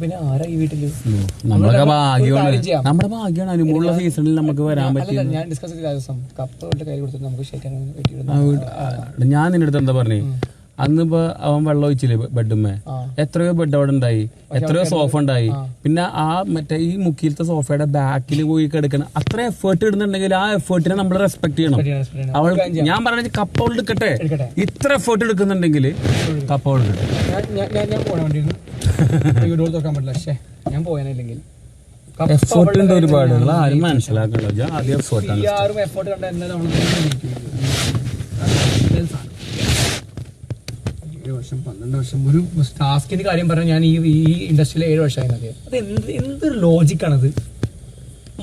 പിന്നെ ആരാ ഈ വീട്ടില്? നമ്മുടെ ഭാഗ്യമാണ് അനുഭവമുള്ള സീസണിൽ നമുക്ക് വരാൻ പറ്റില്ല. ഞാൻ ഡിസ്കസ് ചെയ്ത ദിവസം കപ്പ് കൈ കൊടുത്തിട്ട് നമുക്ക് ശരിയാണ്. ഞാൻ നിന്റെ അടുത്ത് എന്താ പറഞ്ഞേ, അന്നിപ്പോ അവൻ വെള്ളം ഒഴിച്ചില്ലേ ബെഡുമ്മേ, എത്രയോ ബെഡ് അവിടെ ഉണ്ടായി, എത്രയോ സോഫ ഉണ്ടായി. പിന്നെ ആ മറ്റേ ഈ മുക്കിലത്തെ സോഫയുടെ ബാക്കിൽ പോയി കിടക്കണം. അത്ര എഫേർട്ട് ഇടുന്നുണ്ടെങ്കിൽ ആ എഫേർട്ടിനെ നമ്മൾ റെസ്പെക്ട് ചെയ്യണം. അവൾ ഞാൻ പറഞ്ഞ കപ്പ അവൾ എടുക്കട്ടെ, ഇത്ര എഫേർട്ട് എടുക്കുന്നുണ്ടെങ്കിൽ കപ്പ അവൾ എടുക്കട്ടെ. ഞാൻ പോയാനില്ലെങ്കിൽ എഫേർട്ട് ഉണ്ട് ഒരുപാട്, ആരും മനസ്സിലാക്കണല്ലോ. ആദ്യം എഫേർട്ട് കണ്ട എന്തായാലും 7 വർഷം 12 വർഷം ഒരു ടാസ്കിന്റെ കാര്യം പറഞ്ഞാൽ ഞാൻ ഈ ഇൻഡസ്ട്രിയിൽ 7 വർഷമായി. അത് എന്തൊരു ലോജിക്കാണത്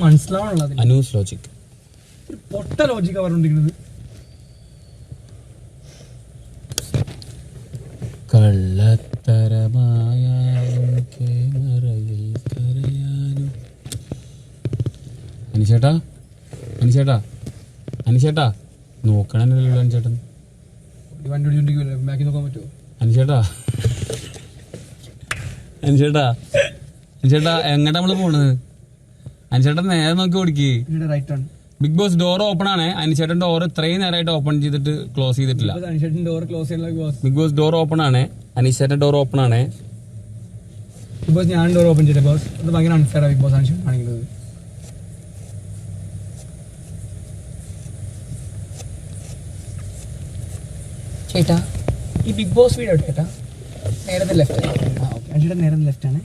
മനസ്സിലാവണുള്ളത്. അനൂസ് ലോജിക്, ഒരു പൊട്ട ലോജിക്കാ പറഞ്ഞിരിക്കുന്നത്. കള്ളത്തരമായ അനിച്ചേട്ടാ നോക്കണല്ലോ അനിച്ചേട്ടൻ. വണ്ടി ഓടിച്ചോണ്ടിരിക്കുമല്ലോ, ബാക്കി നോക്കാൻ പറ്റുമോ? അനിച്ചേട്ടാ എങ്ങട്ടാ നമ്മള് പോണത്? അനിച്ചേട്ടൻ നേരെ നോക്കി ഓടിക്ക്. ബിഗ് ബോസ് ഡോർ ഓപ്പൺ ആണ്. അനിച്ചേട്ടൻ ഡോർ ഇത്രയും നേരമായിട്ട് ഓപ്പൺ ചെയ്തിട്ട് ക്ലോസ് ചെയ്തിട്ടില്ല. ബിഗ് ബോസ് ഡോർ ഓപ്പൺ ആണ്. അനിച്ചേട്ടൻ ഡോർ ഓപ്പൺ ആണ്. ബിഗ് ബോസ് ഞാൻ ഡോർ ഓപ്പൺ ചെയ്തേ ബോസ്. അത് ഭയങ്കര അൺഫെയർ ബിഗ് ബോസ് ആണെങ്കിലും. ചേട്ടാ ഈ ബിഗ് ബോസ് വീഡിയോ ചേട്ടാ നേരത്തെ ലെഫ്റ്റ്. ചേട്ടാ നേരത്തെ ലെഫ്റ്റ് ആണ്.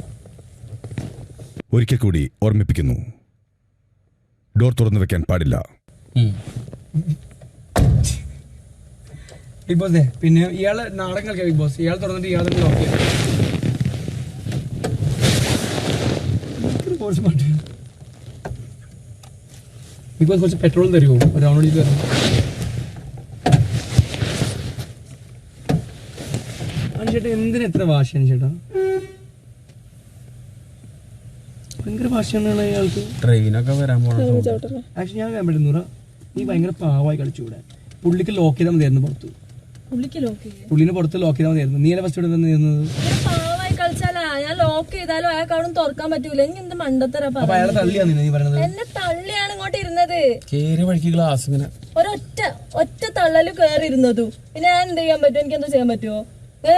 ഒരിക്കൽ കൂടി ഓർമ്മിപ്പിക്കുന്നു, ഡോർ തുറന്നു വെക്കാൻ പാടില്ല. ബിഗ് ബോസ് പിന്നെ ഇയാള് നാടകം കളിക്കാം. ബിഗ് ബോസ് ഇയാൾ തുറന്നിട്ട് ഇയാൾ തന്നെ ലോക്ക് ചെയ്യും. ബിഗ് ബോസ് കുറച്ച് പെട്രോൾ തരുമോ? ഒരു റൗണ്ട് തരും. ചേട്ടാ എന്തിനാ എത്ര വാശിയാണ് ചേട്ടാ? ഭയങ്കര വാശിയാണ് അയാൾക്ക്. ട്രെയിനൊക്കെ വരാൻ പോണ ആക്ച്വലി ഞാൻ വേണ്ട നീ ഭയങ്കര പാവായി കളിച്ചുകൂടെ? പുള്ളിക്ക് ലോക്ക് ചെയ്താൽ മതിയായിരുന്നു പുറത്ത്. പുള്ളിനെ പുറത്ത് ലോക്ക് ചെയ്താൽ മതിയായിരുന്നു. നീ ഫസ്റ്റ് ഇവിടെ നിന്നത് ഞാൻ ലോക്ക് ചെയ്താലും അയാൾക്ക് അവിടെ തുറക്കാൻ പറ്റൂല. എന്ത് മണ്ടത്തര അയാളെ തള്ളിയാണ് നീ പറയുന്നത്. എന്നെ തള്ളിയാണ് ഇങ്ങോട്ട് ഇരുന്നത്. കേറി വഴിക്ക് ഗ്ലാസ് ഇങ്ങനെ ഒറ്റ തള്ളല് കയറി ഇരുന്നതു. പിന്നെ ഞാൻ എന്ത് ചെയ്യാൻ പറ്റും? എനിക്ക് എന്താ ചെയ്യാൻ പറ്റുമോ? ഞാൻ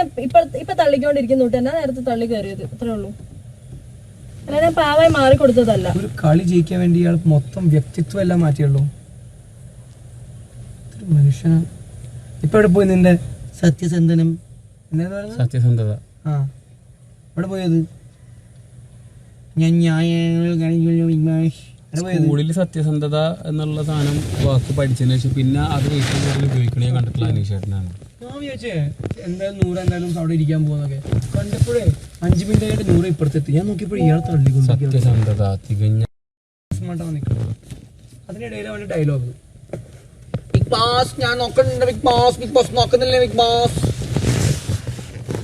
ഇപ്പൊ തള്ളിക്കൊണ്ടിരിക്കുന്നു. എന്നാ നേരത്തെ തള്ളി കയറിയത്, അത്രേ ഉള്ളൂ. അല്ല ഞാൻ പാവായി മാറി കൊടുത്തതല്ല. ഒരു കളി ജയിക്കാൻ വേണ്ടി ഇയാൾ മൊത്തം വ്യക്തിത്വം എല്ലാം മാറ്റിയുള്ളൂ. മനുഷ്യനാണ്. ഇപ്പൊ എവിടെ പോയി നിന്റെ സത്യസന്ധനം? സത്യസന്ധത എവിടെ പോയത്? ഞാൻ സ്കൂളിൽ സത്യസന്ധത എന്നുള്ള സാധനം വാക്ക് പഠിച്ചതിന് ശേഷം പിന്നെ അത് ഏറ്റവും കൂടുതൽ ഉപയോഗിക്കണേ കണ്ടിട്ടുള്ള അനീഷേട്ടനാണ്. ഞാൻ വിചാരിച്ചേ എന്തായാലും 100 എന്തായാലും അവിടെ ഇരിക്കാൻ പോകുന്നൊക്കെ കണ്ടപ്പോഴേ 5 മിനിറ്റ് ആയിട്ട് 100 ഇപ്പുറത്തെത്തി. ഞാൻ നോക്കിയപ്പോഴേ ഇയാൾ തള്ളിക്കൊണ്ട് സത്യസന്ധത തികഞ്ഞ അതിനിടയിൽ അവന്റെ ഡയലോഗ് ബിഗ് ബോസ് ഞാൻ നോക്കുന്നുണ്ട്, ബിഗ് ബോസ് നോക്കുന്നില്ലേ,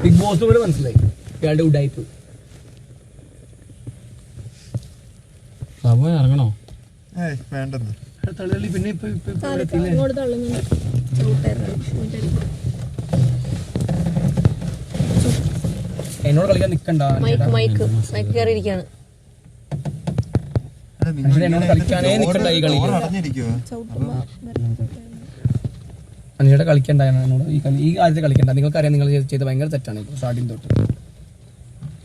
ബിഗ് ബോസ് പോലെ മനസ്സിലായി ഇയാളുടെ ഉഡായിപ്പ്. ഇറങ്ങണോ? വേണ്ടെന്ന് തള്ളി. പിന്നെ എന്നോട് കളിക്കാൻ നിക്കണ്ട. എന്നോട് കളിക്കാനേ നിക്കണ്ട. ഈ കളി അനിയുടെ കളിക്കണ്ട. എന്നോട് ഈ കാര്യത്തിൽ കളിക്കണ്ട. നിങ്ങൾക്കറിയാം നിങ്ങൾ ചെയ്ത് ഭയങ്കര തെറ്റാണ്. ഇപ്പോൾ സ്റ്റാർട്ടിങ് തൊട്ട്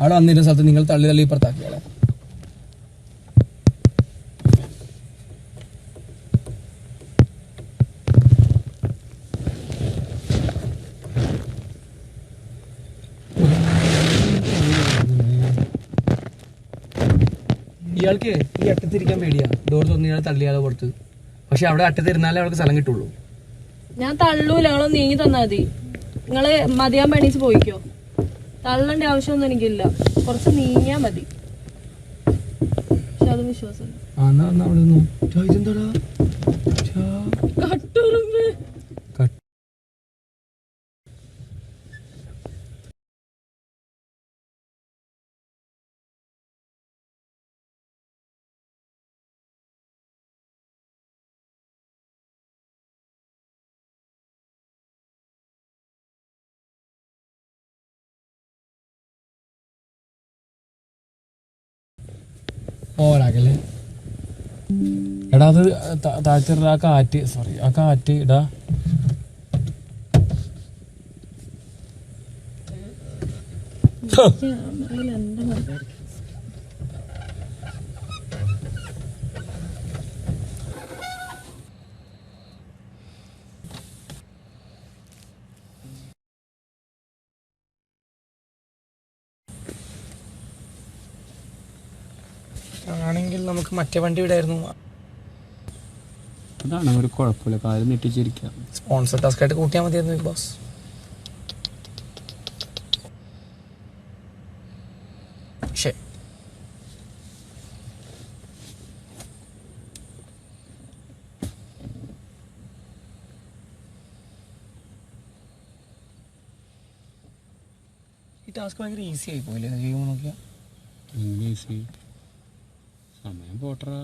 അവിടെ വന്നിരുന്ന സ്ഥലത്ത് നിങ്ങൾ തള്ളി ഇപ്പുറത്താക്കിയാളെ. ഇയാൾക്ക് ഈ അറ്റത്തിരിക്കാൻ പേടിയാ. ഡോർ തുറന്ന് ഇയാൾ തള്ളിയാതെ പുറത്ത്. പക്ഷെ അവിടെ അറ്റത്തിരുന്നാലേ അവൾക്ക് സ്ഥലം കിട്ടുള്ളൂ. ഞാൻ തള്ളൂല. നിങ്ങളൊന്ന് നീങ്ങി തന്നാ മതി. നിങ്ങള് മതിയാൻ പണീച്ച് പോയിക്കോ. തള്ളേണ്ട ആവശ്യമൊന്നും എനിക്കില്ല. കുറച്ച് നീങ്ങിയാ മതി. പക്ഷെ അത് വിശ്വാസം. ഓവറാക്കല്ലേ. എടാ അത് താഴ്ത്തിറ ആ കാറ്റ്, സോറി ആ കാറ്റ് ഇടാ. ആണെങ്കിൽ നമുക്ക് മറ്റേ വണ്ടി വിടായിരുന്നു. അതാണ് ഒരു കുഴപ്പമില്ല, കാര്യം നെട്ടിച്ചിരിക്കാം. സ്പോൺസർ ടാസ്ക് ആയിട്ട് കൂട്ടിയാൽ മതിയായിരുന്നു ബിഗ് ബോസ്. ശരി, ഈ ടാസ്ക് ഭയങ്കര ഈസി ആയി പോയില്ലേ ചെയ്യുമ്പോൾ നോക്കിയാൽ. സമയം പോട്ടറാ.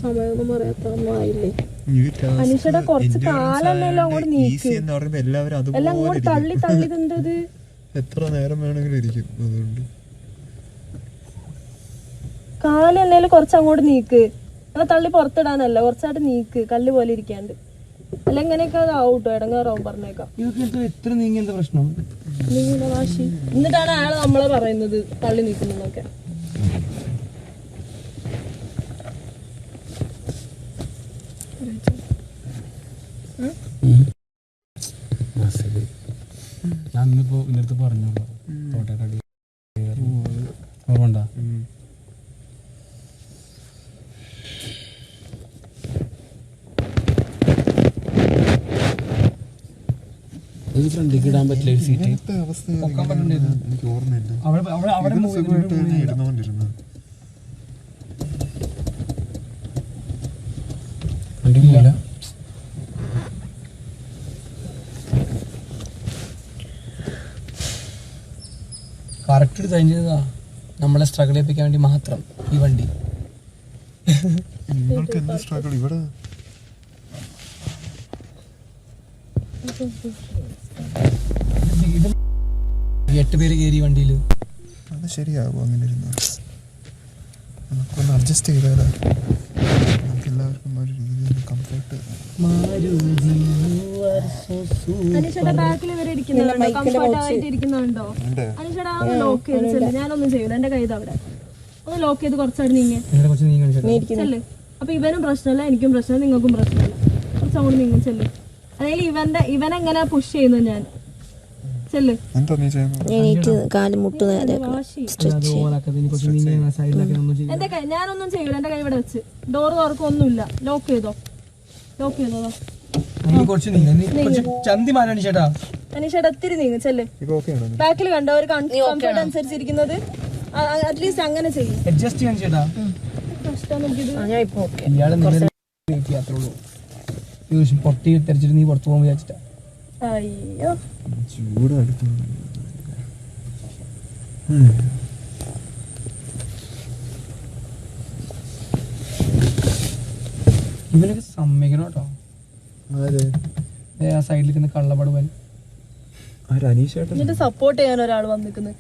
സമയമൊന്നും പറയാത്തൊന്നായില്ലേ. അനീഷയുടെ കുറച്ച് കാലം അങ്ങോട്ട് നീക്കി എല്ലാം അങ്ങോട്ട് തള്ളി തള്ളി തന്നത്. എത്ര നേരം വേണമെങ്കിലും ഇരിക്കും. അതുകൊണ്ട് കാലം എന്നേലും കുറച്ച് അങ്ങോട്ട് നീക്ക്. അങ്ങനെ തള്ളി പുറത്തിടാനല്ല, കുറച്ചായിട്ട് നീക്ക്, കല്ല് പോലെ ഇരിക്കാണ്ട്. അല്ല എങ്ങനെയൊക്കെ ആവട്ടോ, ഇടങ്ങാറാവും പറഞ്ഞേക്കാം. എത്ര നീങ്ങി എന്താ പ്രശ്നം? നീങ്ങുന്ന വാശി എന്നിട്ടാണ് അയാൾ നമ്മളെ പറയുന്നത് തള്ളി നീക്കുന്നൊക്കെ. ഞാൻ ഇന്നിപ്പോ ഇന്നടുത്ത് പറഞ്ഞോളൂ, തോട്ടക്കടി ഓർമ്മ. ഇത് ഫ്രണ്ടിലേക്ക് ഇടാൻ പറ്റില്ല ഒരു സീറ്റ്. എനിക്ക് ഓർമ്മയില്ല. ഇരുന്നോണ്ടിരുന്നു കറക്റ്റ് ഡിസൈൻ ചെയ്തതാ, നമ്മളെ സ്ട്രഗിൾ ചെയ്യിപ്പിക്കാൻ വേണ്ടി മാത്രം ഈ വണ്ടി. നിങ്ങൾക്ക് എന്ത് സ്ട്രഗിൾ ഇവിടെ? ഇത് 8 പേര് കയറി വണ്ടിയില്. അത് ശരിയാകും അങ്ങനെ ഇരുന്നു. നമുക്കൊന്ന് അഡ്ജസ്റ്റ് ചെയ്താലോ, നമുക്ക് എല്ലാവർക്കും ഒരു രീതിയിൽ കംഫർട്ട്. അനീഷയുടെ ബാക്കിൽ ഇവരെ ഇരിക്കുന്നുണ്ടോ, കംഫർട്ട് ആയിട്ട് ഇരിക്കുന്നുണ്ടോ? അനീഷയുടെ ലോക്ക് ചെയ്ത് ചെല്ല്. ഞാനൊന്നും ചെയ്യൂല, എന്റെ കൈ അവിടെ ഒന്ന് ലോക്ക് ചെയ്ത് കുറച്ചായിട്ട് നീങ്ങ. അപ്പൊ ഇവനും പ്രശ്നമില്ല, എനിക്കും പ്രശ്നമില്ല, നിങ്ങൾക്കും പ്രശ്നമില്ല. കുറച്ചങ്ങോട്ട് നീങ്ങ ചെല്ല്. അതായത് ഇവനെങ്ങനെ പുഷ് ചെയ്യുന്നു ഞാൻ. ചെല്ല്. എന്റെ കൈ ഞാനൊന്നും ചെയ്യൂല, എന്റെ കൈ ഇവിടെ വെച്ച്. ഡോർ തുറക്കും ഒന്നുമില്ല. ലോക്ക് ചെയ്തോ, ലോക്ക് ചെയ്തോ. അനീഷേട്ടാ ഇത്തിരി നീങ്ങ ചെല്ല്. ബാക്കിൽ കണ്ടോ ഒരു കംഫർട്ട് അനുസരിച്ചിരിക്കുന്നത്. അറ്റ്ലീസ്റ്റ് അങ്ങനെ ചെയ്യും. പൊട്ടി തെറിച്ചിട്ട് നീ പുറത്തു പോകാൻ വിചാരിച്ചിട്ടാ. അയ്യോ ചൂടെടുത്തു. ഇവനൊക്കെ സമ്മതിക്കണം കേട്ടോ. ആ സൈഡിൽ കള്ളപടുവൻ അനീഷേട്ടൻ എന്നിട്ട് സപ്പോർട്ട് ചെയ്യാൻ ഒരാൾ വന്നിരിക്കുന്നത്.